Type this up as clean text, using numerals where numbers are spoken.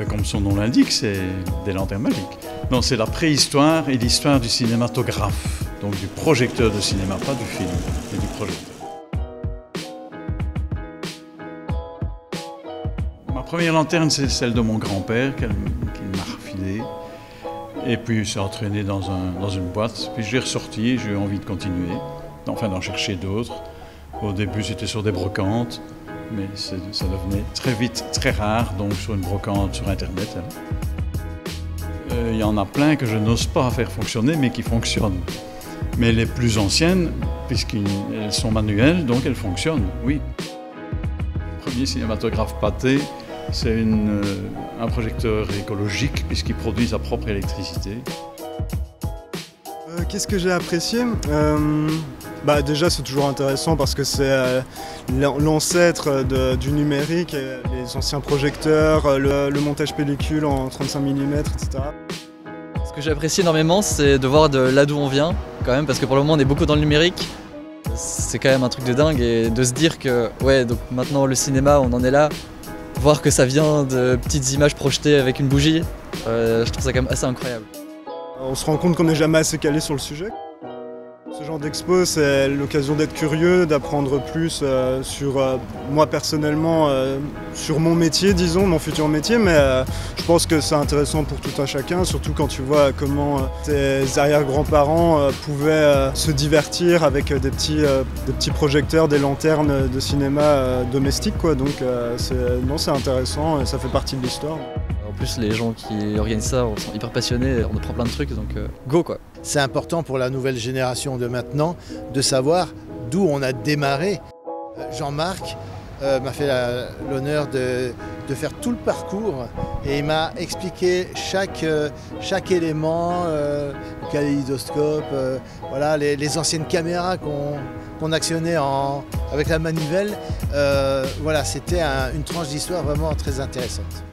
Comme son nom l'indique, c'est des lanternes magiques. Non, c'est la préhistoire et l'histoire du cinématographe, donc du projecteur de cinéma, pas du film, mais du projecteur. Ma première lanterne, c'est celle de mon grand-père qu'il m'a refilée. Et puis, il s'est entraîné dans une boîte. Puis, je l'ai ressorti et j'ai eu envie de continuer, enfin d'en chercher d'autres. Au début, c'était sur des brocantes, mais ça devenait très vite très rare, donc sur une brocante sur Internet. Il y en a plein que je n'ose pas faire fonctionner, mais qui fonctionnent. Mais les plus anciennes, puisqu'elles sont manuelles, donc elles fonctionnent, oui. Le premier cinématographe Pathé, c'est un projecteur écologique, puisqu'il produit sa propre électricité. Qu'est-ce que j'ai apprécié ? Déjà c'est toujours intéressant parce que c'est l'ancêtre du numérique, les anciens projecteurs, le montage pellicule en 35 mm, etc. Ce que j'ai apprécié énormément, c'est de voir de là d'où on vient, quand même, parce que pour le moment on est beaucoup dans le numérique. C'est quand même un truc de dingue, et de se dire que ouais, donc maintenant le cinéma, on en est là, voir que ça vient de petites images projetées avec une bougie, je trouve ça quand même assez incroyable. On se rend compte qu'on n'est jamais assez calé sur le sujet. Ce genre d'expo, c'est l'occasion d'être curieux, d'apprendre plus sur moi personnellement, sur mon métier, disons, mon futur métier, mais je pense que c'est intéressant pour tout un chacun, surtout quand tu vois comment tes arrière-grands-parents pouvaient se divertir avec des petits projecteurs, des lanternes de cinéma domestiques, quoi. Donc c'est intéressant et ça fait partie de l'histoire. En plus, les gens qui organisent ça sont hyper passionnés, on apprend plein de trucs, donc go quoi. C'est important pour la nouvelle génération de maintenant de savoir d'où on a démarré. Jean-Marc m'a fait l'honneur de faire tout le parcours et il m'a expliqué chaque élément, le kaléidoscope, voilà, les anciennes caméras qu'on actionnait avec la manivelle. Voilà, c'était une tranche d'histoire vraiment très intéressante.